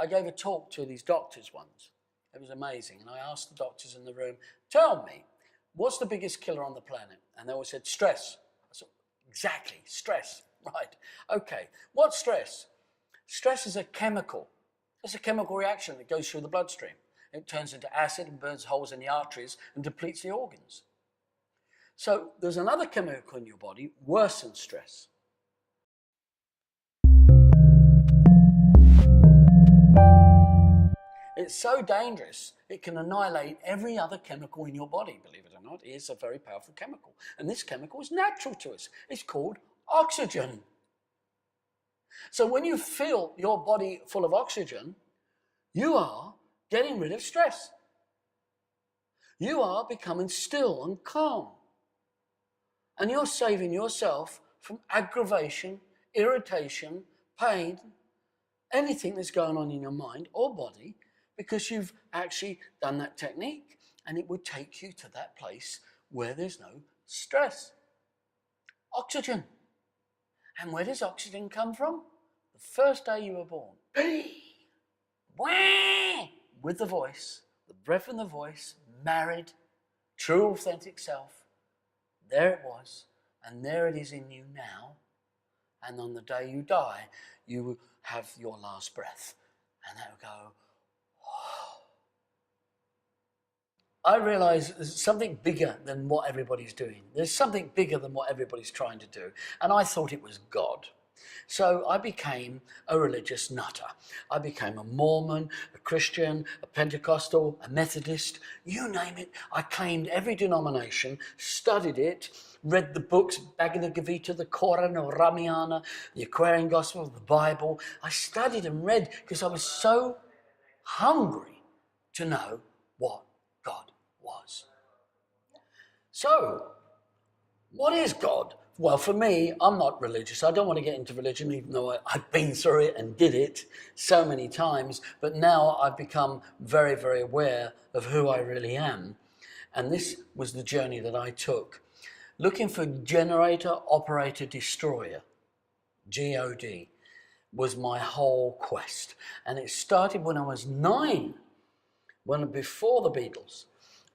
I gave a talk to these doctors once. It was amazing. And I asked the doctors in the room, tell me, what's the biggest killer on the planet? And they all said, stress. I said, exactly, stress. Right. Okay. What's stress? Stress is a chemical. It's a chemical reaction that goes through the bloodstream. It turns into acid and burns holes in the arteries and depletes the organs. So there's another chemical in your body worse than stress. It's so dangerous, it can annihilate every other chemical in your body, believe it or not. It is a very powerful chemical. And this chemical is natural to us. It's called oxygen. So when you feel your body full of oxygen, you are getting rid of stress. You are becoming still and calm. And you're saving yourself from aggravation, irritation, pain, anything that's going on in your mind or body, because you've actually done that technique, and it would take you to that place where there's no stress. Oxygen. And where does oxygen come from? The first day you were born. With the voice, the breath and the voice, married, true authentic self. There it was, and there it is in you now. And on the day you die, you will have your last breath. And that will go, oh. I realize there's something bigger than what everybody's doing. There's something bigger than what everybody's trying to do. And I thought it was God. So I became a religious nutter. I became a Mormon, a Christian, a Pentecostal, a Methodist, you name it. I claimed every denomination, studied it, read the books, Bhagavad Gita, the Quran, the Ramayana, the Aquarian Gospel, the Bible. I studied and read because I was so hungry to know what God was. So, what is God? Well, for me, I'm not religious. I don't want to get into religion, even though I've been through it and did it so many times. But now I've become very, very aware of who I really am. And this was the journey that I took. Looking for generator, operator, destroyer, G-O-D, was my whole quest. And it started when I was 9, before the Beatles.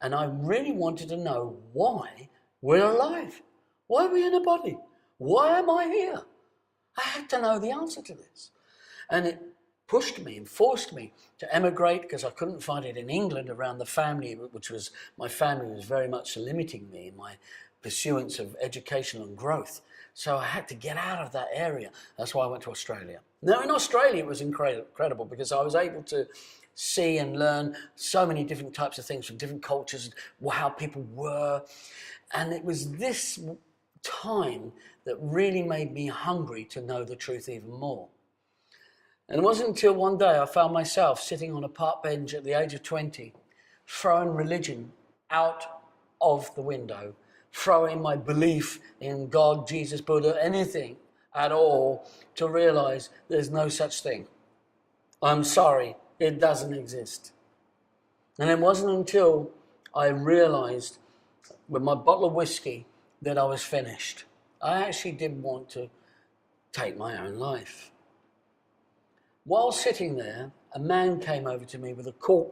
And I really wanted to know why we're alive. Why are we in a body? Why am I here? I had to know the answer to this. And it pushed me and forced me to emigrate because I couldn't find it in England around the family, my family was very much limiting me in my pursuance of education and growth. So I had to get out of that area. That's why I went to Australia. Now in Australia it was incredible because I was able to see and learn so many different types of things from different cultures, how people were. And it was this time that really made me hungry to know the truth even more. And it wasn't until one day I found myself sitting on a park bench at the age of 20, throwing religion out of the window, throwing my belief in God, Jesus, Buddha, anything at all, to realize there's no such thing. I'm sorry, it doesn't exist. And it wasn't until I realized with my bottle of whiskey that I was finished. I actually did want to take my own life. While sitting there, a man came over to me with a cork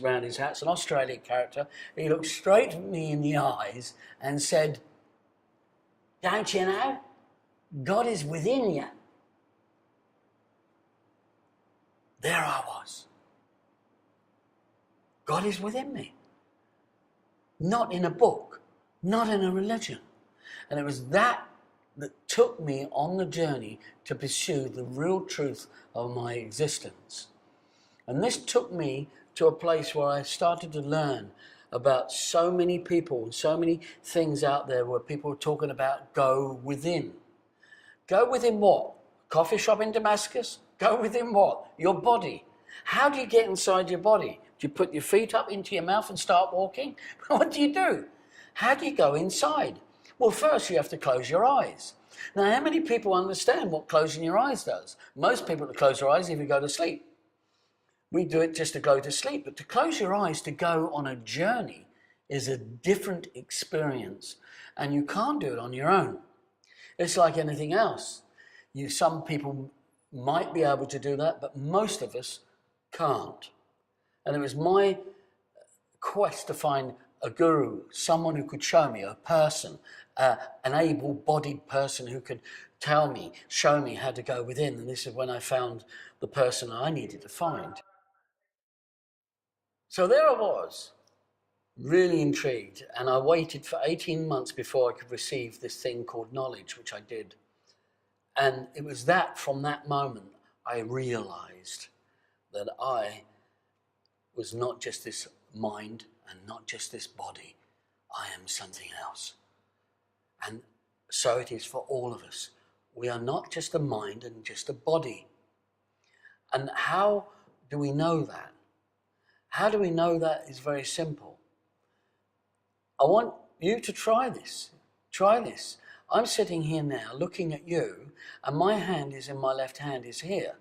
around his hat. It's an Australian character. He looked straight at me in the eyes and said, "Don't you know? God is within you." There I was. God is within me. Not in a book, not in a religion. And it was that took me on the journey to pursue the real truth of my existence. And this took me to a place where I started to learn about so many people, so many things out there where people are talking about go within. Go within what? Coffee shop in Damascus? Go within what? Your body. How do you get inside your body? Do you put your feet up into your mouth and start walking? What do you do? How do you go inside? Well, first you have to close your eyes. Now, how many people understand what closing your eyes does? Most people that close their eyes even go to sleep. We do it just to go to sleep, but to close your eyes to go on a journey is a different experience, and you can't do it on your own. It's like anything else. Some people might be able to do that, but most of us can't. And it was my quest to find a guru, someone who could show me, a person, an able-bodied person who could tell me, show me how to go within. And this is when I found the person I needed to find. So there I was, really intrigued, and I waited for 18 months before I could receive this thing called knowledge, which I did. And it was that, from that moment, I realized that I was not just this mind and not just this body. I am something else. And so it is for all of us. We are not just a mind and just a body. And how do we know that? How do we know that is very simple. I want you to try this. Try this. I'm sitting here now looking at you, and my hand is in my left hand is here.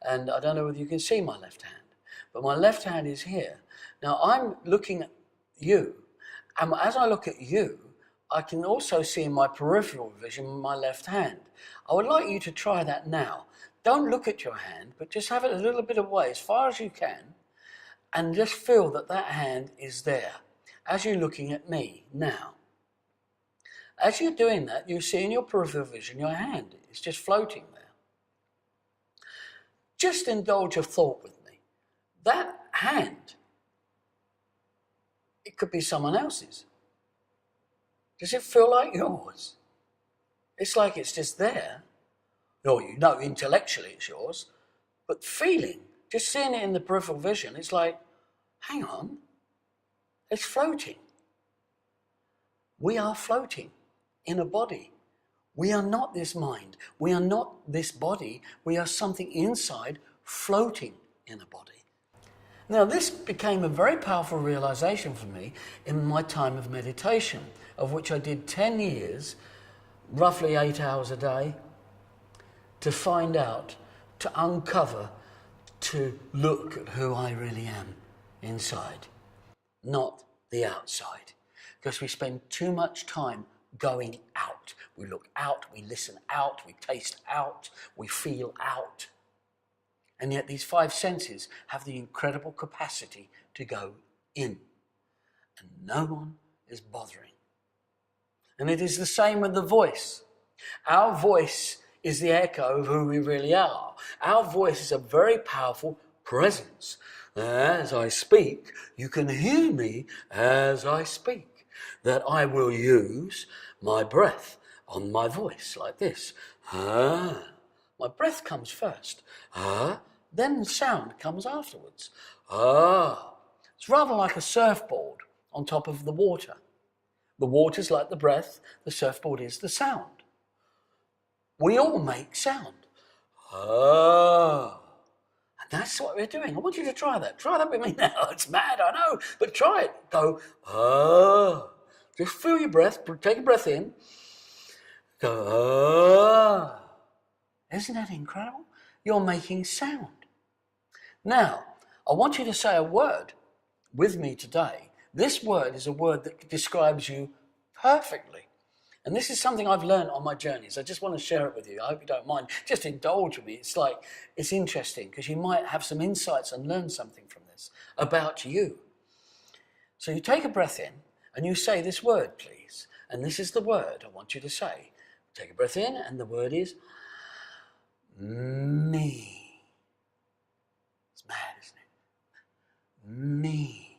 And I don't know whether you can see my left hand, but my left hand is here. Now I'm looking at you, and as I look at you, I can also see in my peripheral vision my left hand. I would like you to try that now. Don't look at your hand, but just have it a little bit away, as far as you can, and just feel that that hand is there, as you're looking at me now. As you're doing that, you see in your peripheral vision your hand is just floating there. Just indulge a thought with me. That hand, it could be someone else's. Does it feel like yours? It's like it's just there. Or you know intellectually it's yours, but feeling, just seeing it in the peripheral vision, it's like, hang on, it's floating. We are floating in a body. We are not this mind. We are not this body. We are something inside floating in a body. Now, this became a very powerful realization for me in my time of meditation, of which I did 10 years, roughly 8 hours a day, to find out, to uncover, to look at who I really am inside, not the outside. Because we spend too much time going out. We look out, we listen out, we taste out, we feel out. And yet these 5 senses have the incredible capacity to go in. And no one is bothering. And it is the same with the voice. Our voice is the echo of who we really are. Our voice is a very powerful presence. As I speak, you can hear me as I speak. That I will use my breath on my voice like this. My breath comes first. Then sound comes afterwards. It's rather like a surfboard on top of the water. The water's like the breath, the surfboard is the sound. We all make sound. And that's what we're doing. I want you to try that. Try that with me now. It's mad, I know, but try it. Go, Just feel your breath. Take a breath in. Go, Isn't that incredible? You're making sound. Now, I want you to say a word with me today. This word is a word that describes you perfectly. And this is something I've learned on my journeys. I just want to share it with you. I hope you don't mind. Just indulge with me. It's interesting because you might have some insights and learn something from this about you. So you take a breath in and you say this word, please. And this is the word I want you to say. Take a breath in and the word is me. It's mad, isn't it? Me.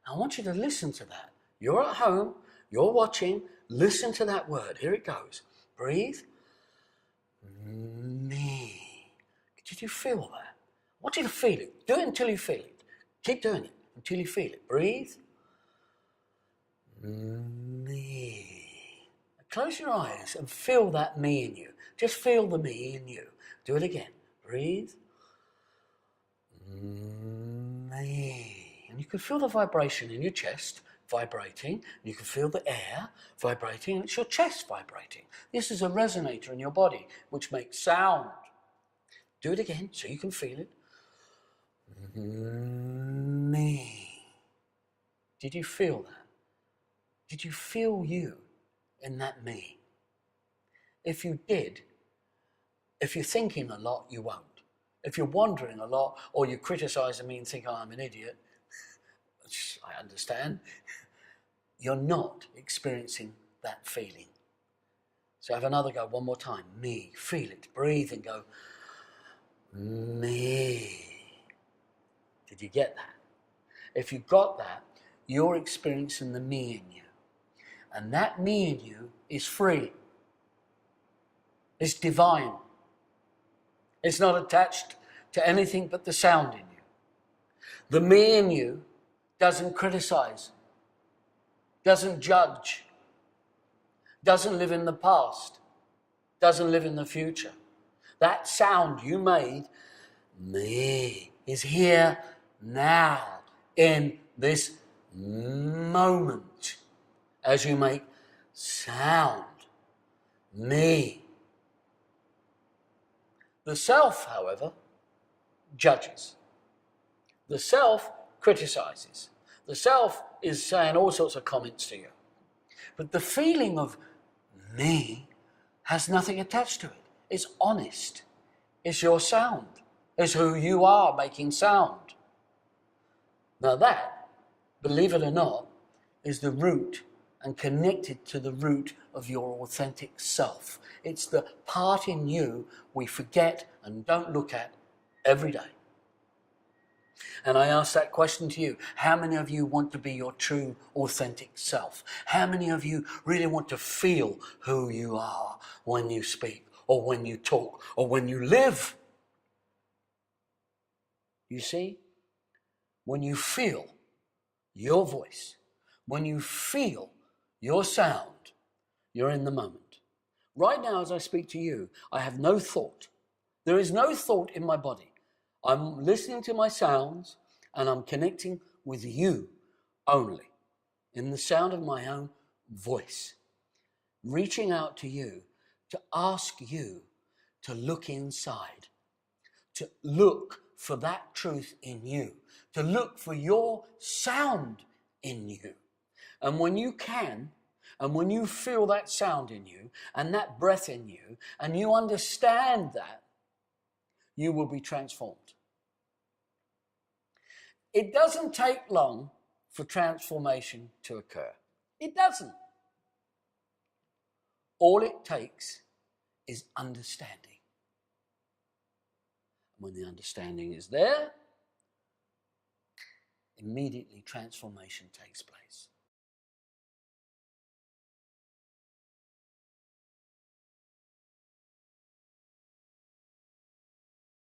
I want you to listen to that. You're at home, you're watching, listen to that word. Here it goes. Breathe. Me. Did you feel that? I want you to feel it. Do it until you feel it. Keep doing it until you feel it. Breathe. Me. Close your eyes and feel that me in you. Just feel the me in you. Do it again. Breathe. Me. And you can feel the vibration in your chest vibrating. You can feel the air vibrating. It's your chest vibrating. This is a resonator in your body which makes sound. Do it again so you can feel it. Me. Did you feel that? Did you feel you in that me? If you did, If you're thinking a lot, you won't. If you're wondering a lot, or you're criticizing me and think, oh, I'm an idiot, which I understand, you're not experiencing that feeling. So have another go, one more time. Me, feel it, breathe and go, me. Did you get that? If you got that, you're experiencing the me in you. And that me in you is free. It's divine. It's not attached to anything but the sound in you. The me in you doesn't criticize, doesn't judge, doesn't live in the past, doesn't live in the future. That sound you made, me, is here now in this moment as you make sound, me. The self, however, judges. The self criticizes. The self is saying all sorts of comments to you. But the feeling of me has nothing attached to it. It's honest. It's your sound. It's who you are making sound. Now that, believe it or not, is the root and connected to the root of your authentic self. It's the part in you we forget and don't look at every day. And I ask that question to you. How many of you want to be your true, authentic self? How many of you really want to feel who you are when you speak, or when you talk, or when you live? You see, when you feel your voice, when you feel your sound, you're in the moment. Right now, as I speak to you, I have no thought. There is no thought in my body. I'm listening to my sounds and I'm connecting with you only in the sound of my own voice, reaching out to you to ask you to look inside, to look for that truth in you, to look for your sound in you. And when you can, and when you feel that sound in you and that breath in you, and you understand that, you will be transformed. It doesn't take long for transformation to occur. It doesn't. All it takes is understanding. When the understanding is there, immediately transformation takes place.